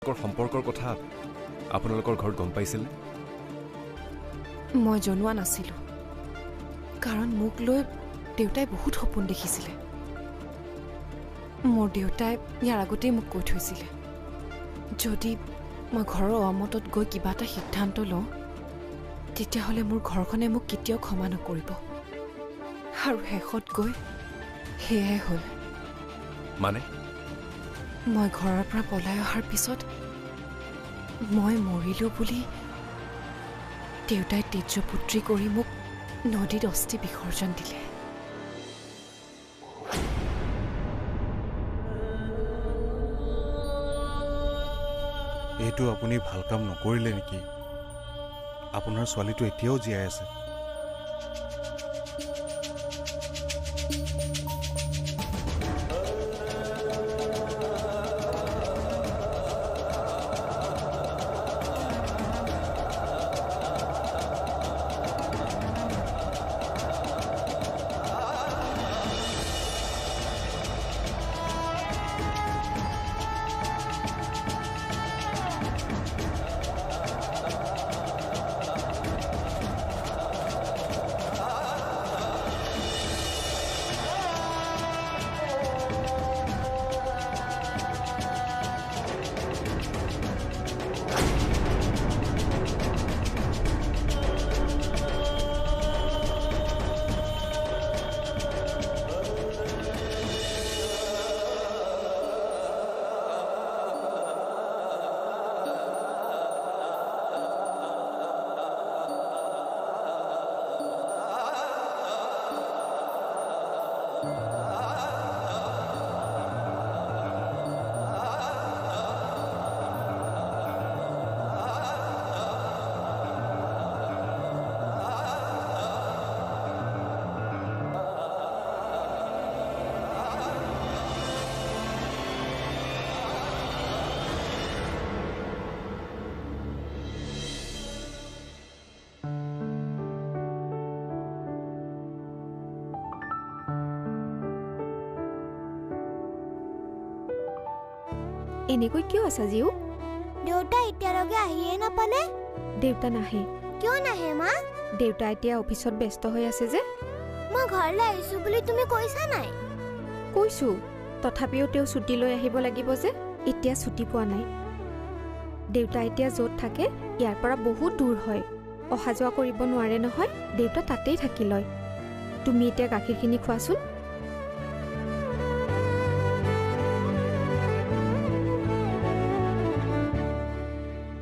সম্পৰ্কৰ কথা আপোনালোকৰ ঘৰত গম পাইছিল? মই জনোৱা নাছিলোঁ, কাৰণ মোক লৈ দেউতাই বহুত সপোন দেখিছিলে। মোৰ দেউতাই ইয়াৰ আগতেই মোক কৈ থৈছিলে, যদি মই ঘৰৰ অমতত গৈ কিবা এটা সিদ্ধান্ত লওঁ, তেতিয়াহ'লে মোৰ ঘৰখনে মোক কেতিয়াও ক্ষমা নকৰিব। আৰু শেষত গৈ সেয়াই হ'ল। মানে মই ঘৰৰ পৰা পলাই অহাৰ পিছত মই মৰিলোঁ বুলি দেউতাই তেজপুত্ৰী কৰি মোক নদীত অস্থি বিসৰ্জন দিলে। এইটো আপুনি ভাল কাম নকৰিলে নেকি? আপোনাৰ ছোৱালীটো এতিয়াও জীয়াই আছে। এনেকৈ কিয় আছা জিউ? দেউতা এতিয়ালৈকে আহিয়ে নাপালে। দেউতা নাহে। কিয় নাহে মা? দেউতা এতিয়া অফিচত ব্যস্ত হৈ আছে যে। মই ঘৰলৈ আহিছো বুলি তুমি কৈছা নাই? কৈছো, তথাপিও তেওঁ ছুটি লৈ আহিব লাগিব যে। এতিয়া ছুটি পোৱা নাই। দেউতা এতিয়া য'ত থাকে ইয়াৰ পৰা বহুত দূৰ হয়, অহা যোৱা কৰিব নোৱাৰে নহয়। দেউতা তাতেই থাকি লয়। তুমি এতিয়া গাখীৰখিনি খোৱাচোন।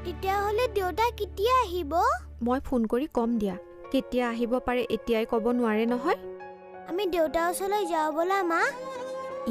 তেতিয়াহ'লে দেউতা কেতিয়া আহিব? মই ফোন কৰি কম দিয়া। কেতিয়া আহিব পাৰে এতিয়াই ক'ব নোৱাৰে নহয়। আমি দেউতাৰ ওচৰলৈ যাওঁ ব'লা মা।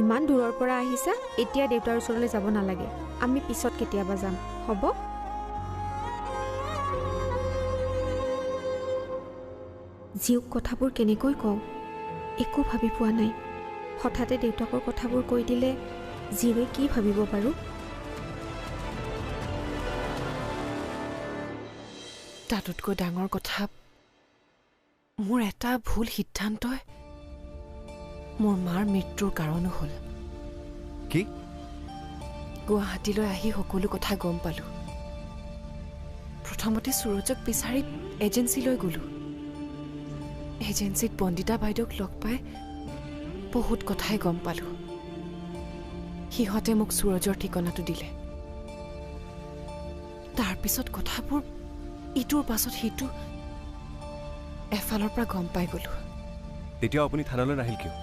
ইমান দূৰৰ পৰা আহিছা, এতিয়া দেউতাৰ ওচৰলৈ যাব নালাগে। আমি পিছত কেতিয়াবা যাম, হ'ব? জীউক কথাবোৰ কেনেকৈ কওঁ, একো ভাবি পোৱা নাই। হঠাতে দেউতাকৰ কথাবোৰ কৈ দিলে জীউৱে কি ভাবিব বাৰু? তাতোতকৈ ডাঙৰ কথা, মোৰ এটা ভুল সিদ্ধান্তই মোৰ মাৰ মৃত্যুৰ কাৰণো হ'ল। কি? গুৱাহাটীলৈ আহি সকলো কথা গম পালোঁ। প্ৰথমতে সুৰজক বিচাৰি এজেঞ্চিলৈ গ'লোঁ। এজেঞ্চিত বন্দিতা বাইদেউক লগ পাই বহুত কথাই গম পালোঁ। সিহঁতে মোক সুৰজৰ ঠিকনাটো দিলে। তাৰপিছত কথাবোৰ ইটোৰ পাছত সিটো এফালৰ পৰা গম পাই গ'লোঁ। তেতিয়া আপুনি থানালৈ নাহিল কিয়?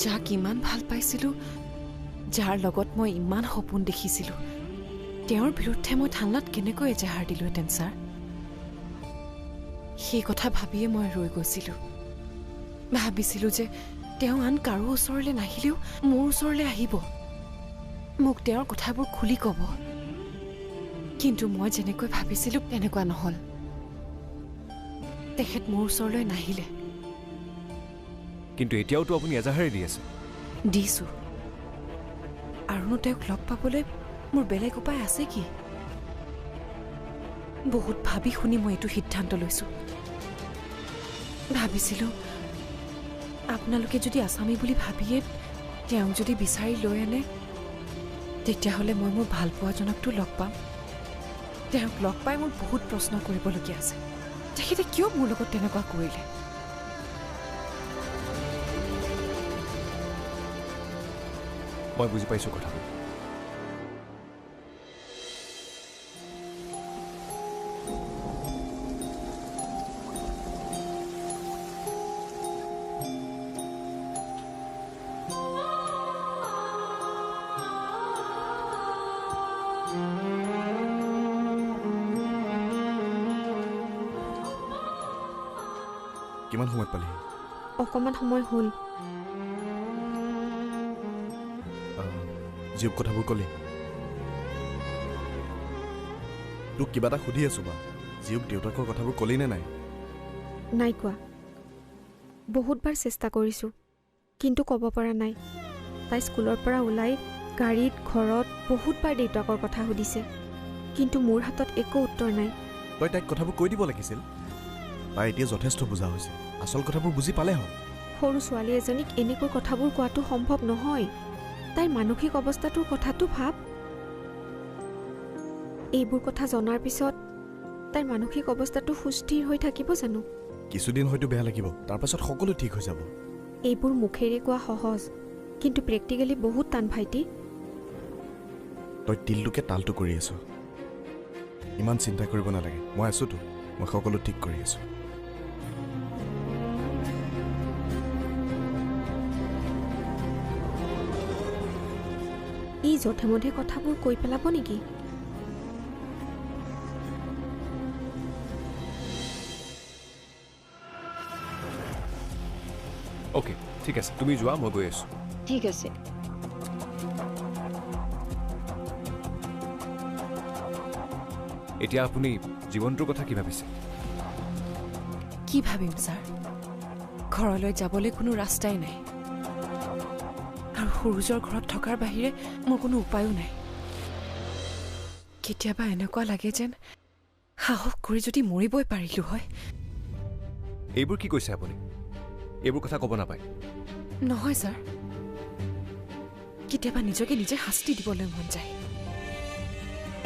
যাক ইমান ভাল পাইছিলোঁ, যাৰ লগত মই ইমান সপোন দেখিছিলোঁ, তেওঁৰ বিৰুদ্ধে মই থানাত কেনেকৈ এজাহাৰ দিলোহেঁতেন ছাৰ? সেই কথা ভাবিয়ে মই ৰৈ গৈছিলোঁ। ভাবিছিলোঁ যে তেওঁ আন কাৰো ওচৰলৈ নাহিলেও মোৰ ওচৰলৈ আহিব, মোক তেওঁৰ কথাবোৰ খুলি ক'ব। কিন্তু মই যেনেকৈ ভাবিছিলোঁ তেনেকুৱা নহ'ল। তেখেত মোৰ ওচৰলৈ নাহিলে। কিন্তু এতিয়াওতো আপুনি এজাহাৰে দি আছে। দিছোঁ, আৰুনো তেওঁক লগ পাবলৈ মোৰ বেলেগ উপায় আছে কি? বহুত ভাবি শুনি মই এইটো সিদ্ধান্ত লৈছোঁ। ভাবিছিলোঁ আপোনালোকে যদি আছামী বুলি ভাবিয়ে তেওঁক যদি বিচাৰি লৈ আনে, তেতিয়াহ'লে মই মোৰ ভালপোৱাজনকতো লগ পাম। তেওঁক লগ পাই মোৰ বহুত প্ৰশ্ন কৰিবলগীয়া আছে। তেখেতে কিয় মোৰ লগত তেনেকুৱা কৰিলে? মই বুজি পাইছোঁ কথাটো। কিমান সময়ত পালিহি? অকণমান সময় হ'ল। জীয়েক কথাবোৰ ক'লি? তোক কিবা এটা সুধি আছোঁ বা জীয়েক দেউতাকৰ কথাবোৰ ক'লি নে নাই? নাই কোৱা। বহুতবাৰ চেষ্টা কৰিছোঁ, কিন্তু ক'ব পৰা নাই। তাই স্কুলৰ পৰা ওলাই গাড়ীত ঘৰত বহুতবাৰ দেউতাকৰ কথা সুধিছে, কিন্তু মোৰ হাতত একো উত্তৰ নাই। তই তাইক কথাবোৰ কৈ দিব লাগিছিল। তাই এতিয়া যথেষ্ট বুজা হৈছে, আচল কথাবোৰ বুজি পালে হয়। সৰু ছোৱালী এজনীক এনেকৈ কথাবোৰ কোৱাটো সম্ভৱ নহয়। তাইৰ মানসিক অৱস্থাটোৰ কথাটো ভাব। এইবোৰ কথা জনাৰ পিছত তাইৰ মানসিক অৱস্থাটো সুস্থিৰ হৈ থাকিব জানো? কিছুদিন হয়তো বেয়া লাগিব, তাৰপাছত সকলো ঠিক হৈ যাব। এইবোৰ মুখেৰে কোৱা সহজ, কিন্তু প্ৰেক্টিকেলি বহুত টান ভাইটি। তই তিলটোকে তালটো কৰি আছ। ইমান চিন্তা কৰিব নালাগে, মই আছোতো। মই সকলো ঠিক কৰি আছোঁ। ই যধে মধে কথাবোৰ কৈ পেলাব নেকি? অ'কে, ঠিক আছে, তুমি যোৱা, মই গৈ আছোঁ। ঠিক আছে। এতিয়া আপুনি জীৱনটোৰ কথা কি ভাবিছে? কি ভাবিম ছাৰ? ঘৰলৈ যাবলৈ কোনো ৰাস্তাই নাই, আৰু সূৰ্যৰ ঘৰত থকাৰ বাহিৰে মোৰ কোনো উপায়ো নাই। কেতিয়াবা এনেকুৱা লাগে যেন সাহস কৰি যদি মৰিবই পাৰিলোঁ হয়। এইবোৰ কি কৈছে আপুনি? এইবোৰ কথা ক'ব নাপায়। নহয় ছাৰ, কেতিয়াবা নিজকে নিজে শাস্তি দিবলৈ মন যায়।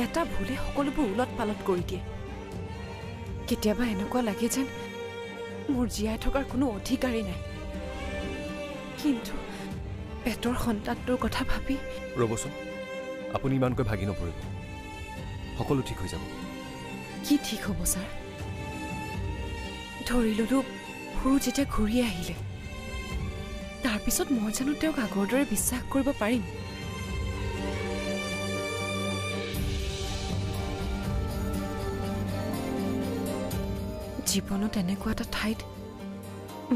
এটা ভুলে সকলোবোৰ ওলট পালট কৰি দিয়ে। কেতিয়াবা এনেকুৱা লাগে যেন মোৰ জীয়াই থকাৰ কোনো অধিকাৰেই নাই। কিন্তু পেটৰ সন্তানটোৰ কথা ভাবি ৰ'বচোন, আপুনি ইমানকৈ ভাগি নপৰিব। সকলো ঠিক হৈ যাব। কি ঠিক হ'ব ছাৰ? ধৰি ল'লো সৰু যেতিয়া ঘূৰি আহিলে, তাৰপিছত মই জানো তেওঁক আগৰ দৰে বিশ্বাস কৰিব পাৰিম? জীৱনত এনেকুৱা এটা ঠাইত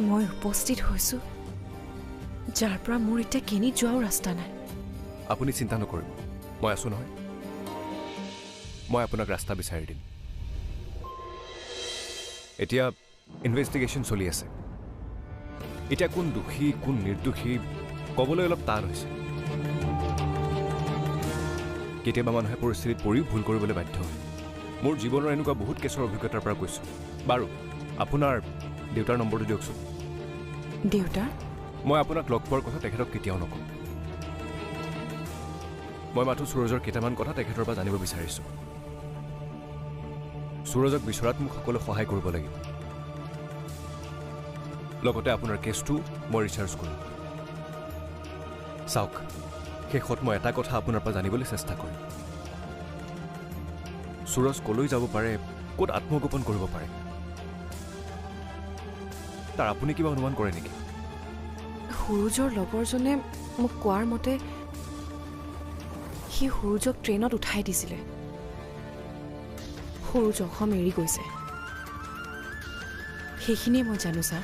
মই উপস্থিত হৈছোঁ, যাৰ পৰা মোৰ এতিয়া কিনি যোৱাও ৰাস্তা নাই। আপুনি চিন্তা নকৰিব, মই আছোঁ নহয়। মই আপোনাক ৰাস্তা বিচাৰি দিম। এতিয়া ইনভেষ্টিগেশ্যন চলি আছে। এতিয়া কোন দোষী কোন নিৰ্দোষী ক'বলৈ অলপ টান হৈছে। কেতিয়াবা মানুহে পৰিস্থিতিত পৰিও ভুল কৰিবলৈ বাধ্য হয়। মোৰ জীৱনৰ এনেকুৱা বহুত কেছৰ অভিজ্ঞতাৰ পৰা কৈছোঁ। বাৰু, আপোনাৰ দেউতাৰ নম্বৰটো দিয়কচোন। দেউতাৰ? মই আপোনাক লগ পোৱাৰ কথা তেখেতক কেতিয়াও নকওঁ। মই মাথো সুৰজৰ কেইটামান কথা তেখেতৰ পৰা জানিব বিচাৰিছোঁ। সুৰজক বিচৰাত মোক সকলো সহায় কৰিব লাগিব। লগতে আপোনাৰ কেছটো মই ৰিচাৰ্চ কৰিম। চাওক, শেষত মই এটা কথা আপোনাৰ পৰা জানিবলৈ চেষ্টা কৰিম। সুৰজ কলৈ যাব পাৰে, ক'ত আত্মগোপন কৰিব পাৰে, তাৰ আপুনি কিবা অনুমান কৰে নেকি? সূৰুজৰ লগৰজনে মোক কোৱাৰ মতে সি সূৰুজক ট্ৰেইনত উঠাই দিছিলে। সূৰুজ অসম এৰি গৈছে, সেইখিনিয়ে মই জানো ছাৰ।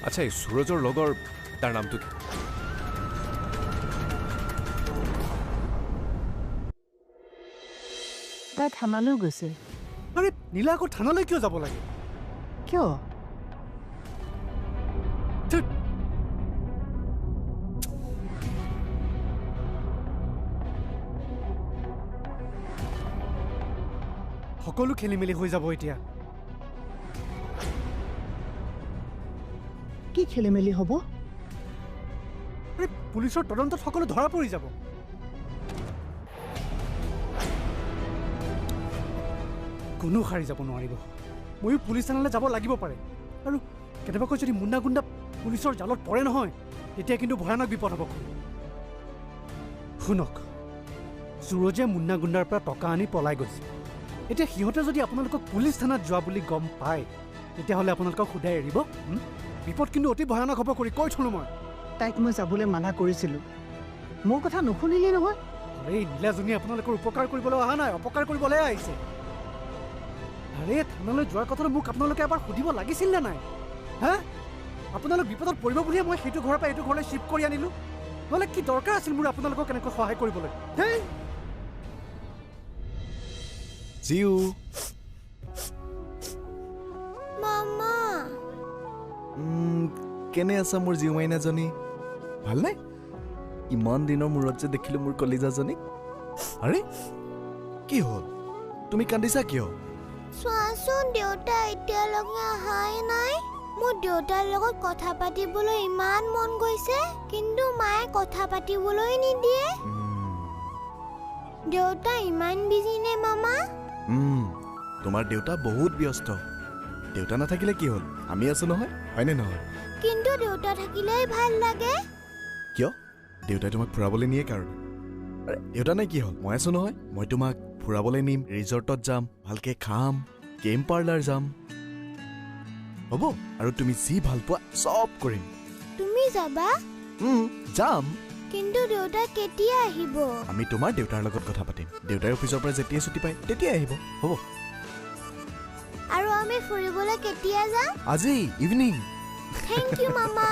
আচ্ছা, এই সুৰজৰ লগৰ তাৰ নামটো কি? তাই থানালৈ গৈছে। আৰে নীলা আকৌ থানালৈ কিয় যাব লাগে? কিয়? সকলো খেলি মেলি হৈ যাব এতিয়া। কি খেলি মেলি হ'ব? আৰে পুলিচৰ তদন্তত সকলো ধৰা পৰি যাব। কোনো সাৰি যাব নোৱাৰিব। ময়ো পুলিচ থানালৈ যাব লাগিব পাৰে। আৰু কেতিয়াবাকৈ যদি মুন্না গুণ্ডা পুলিচৰ জালত পৰে নহয়, তেতিয়া কিন্তু ভয়ানক বিপদ হ'ব। শুনক, সুৰজে মুন্না গুণ্ডাৰ পৰা টকা আনি পলাই গৈছে। এতিয়া সিহঁতে যদি আপোনালোকক পুলিচ থানাত যোৱা বুলি গম পায়, তেতিয়াহ'লে আপোনালোকক সোধাই এৰিব। বিপদ কিন্তু অতি ভয়ানক হ'ব কৰি কৈ থলোঁ মই। তাইক মই যাবলৈ মানা কৰিছিলোঁ, মোৰ কথা নুশুনিলি নহয়। আৰে নীলাজনী আপোনালোকৰ উপকাৰ কৰিবলৈ অহা নাই, অপকাৰ কৰিবলৈ আহিছে। আৰে থানালৈ যোৱাৰ কথাটো মোক আপোনালোকে এবাৰ সুধিব লাগিছিল নে নাই? হা, আপোনালোক বিপদত পৰিব বুলিয়ে মই সেইটো ঘৰৰ পৰা এইটো ঘৰলৈ শ্বিফ্ট কৰি আনিলোঁ। নহ'লে কি দৰকাৰ আছিল মোৰ আপোনালোকক এনেকৈ সহায় কৰিবলৈ? হেই জিউ, মামা কেনে আছা মোৰ জিউ মাইনাজনী? ভালনে? ইমান দিনৰ মূৰত যে দেখিলোঁ মোৰ কলিজাজনীক। আৰে কি হ'ল, তুমি কান্দিছা কিয়? চোৱাচোন, দেউতা এতিয়ালৈকে অহাই নাই। মোৰ দেউতাৰ লগত কথা পাতিবলৈ ইমান মন গৈছে, কিন্তু মায়ে কথা পাতিবলৈ নিদিয়ে। দেউতা ইমান বিজি নে মামা? তোমাৰ দেউতা বহুত ব্যস্ত। দেউতা নাথাকিলে কি হ'ল, আমি আছো নহয়, হয়নে নহয়? কিন্তু দেউতা থাকিলেই ভাল লাগে। কিয়? দেউতাই তোমাক ফুৰাবলৈ নিয়ে কাৰণে। আৰে দেউতা নাই কি হ'ল, মই আছো নহয়। মই তোমাক ফুৰাবলৈ নিম, ৰিজৰ্টত যাম, ভালকৈ খাম, গেম পাৰ্লাৰ যাম, হ'ব? আৰু তুমি যি ভাল পোৱা চব কৰিম। তুমি যাবা? যাম। কিন্তু দেউতা কেতিয়া আহিব? আমি তোমাৰ দেউতাৰ লগত কথা পাতিম। দেউতাই অফিচৰ পৰা যেতিয়াই ছুটি পায় তেতিয়াই আহিব, হ'ব? আৰু আমি ফুৰিবলৈ কেতিয়া যাম? আজি ইভিনিং। থেংক ইউ মামা।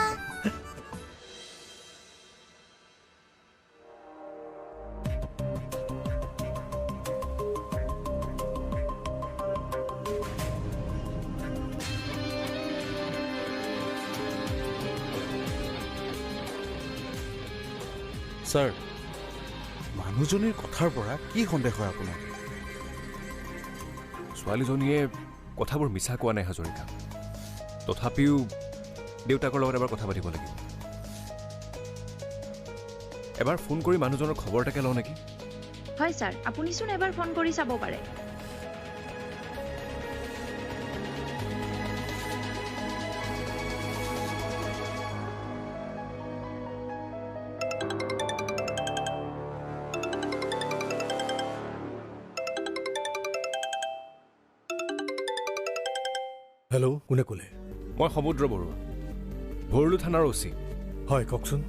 ছাৰ, মানুহজনীৰ কথাৰ পৰা কি সন্দেহ হয় আপোনাৰ? ছোৱালীজনীয়ে কথাবোৰ মিছা কোৱা নাই হাজৰিকা। তথাপিও দেউতাকৰ লগত এবাৰ কথা পাতিব লাগিব। এবাৰ ফোন কৰি মানুহজনৰ খবৰ এটাকে লওঁ নেকি? হয় ছাৰ, আপুনিচোন এবাৰ ফোন কৰি চাব পাৰে। হেল্ল', কোনে ক'লে? মই সমুদ্ৰ বৰুৱা, ভৰলু থানাৰ অচি। হয়, কওকচোন।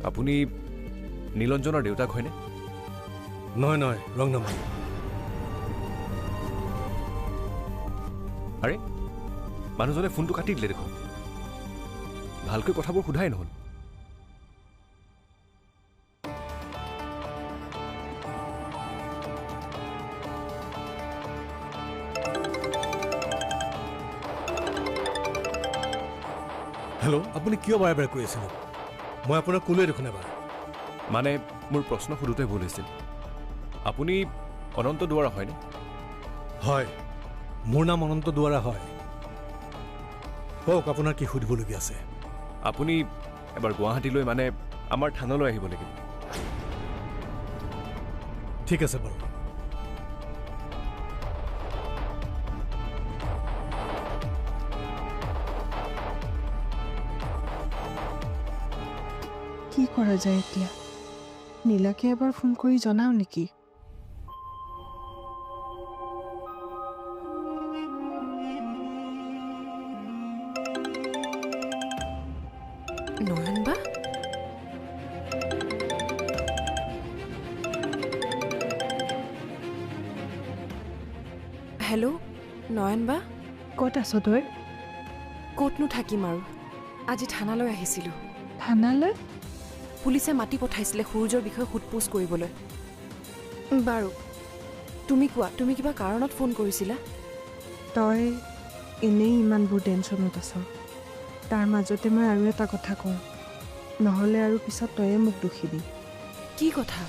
আপুনি নীলঞ্জনৰ দেউতাক হয়নে? নহয় নহয়, ৰং নাম্বাৰ। আৰে মানুহজনে ফোনটো কাটি দিলে দেখোন। ভালকৈ কথাবোৰ সোধাই নহ'ল। হেল্ল', আপুনি কিয় বাৰে বাৰে কৈ আছে? মই আপোনাক ক'লোৱে দেখোন এবাৰ। মানে মোৰ প্ৰশ্ন সোধোতে ভুল হৈছিল। আপুনি অনন্ত দুৱাৰা হয়নে? হয়, মোৰ নাম অনন্ত দুৱাৰা হয়। কওক, আপোনাৰ কি সুধিবলগীয়া আছে? আপুনি এবাৰ গুৱাহাটীলৈ, মানে আমাৰ থানালৈ আহিব লাগিব। ঠিক আছে বাৰু। কি কৰা যায় এতিয়া? নীলাকে এবাৰ ফোন কৰি জনাও নেকি? নয়ন বা? হেল্ল', নয়ন বা? ক'ত আছ তই? ক'তনো থাকিম আৰু, আজি থানালৈ আহিছিলোঁ। থানালৈ? পুলিচে মাতি পঠাইছিলে সুৰুজৰ বিষয়ে সোধপোছ কৰিবলৈ। বাৰু তুমি কোৱা, তুমি কিবা কাৰণত ফোন কৰিছিলা? তই এনেই ইমানবোৰ টেনশ্যনত আছ, তাৰ মাজতে মই আৰু এটা কথা কওঁ, নহ'লে আৰু পিছত তয়ে মোক দুখিবি। কি কথা?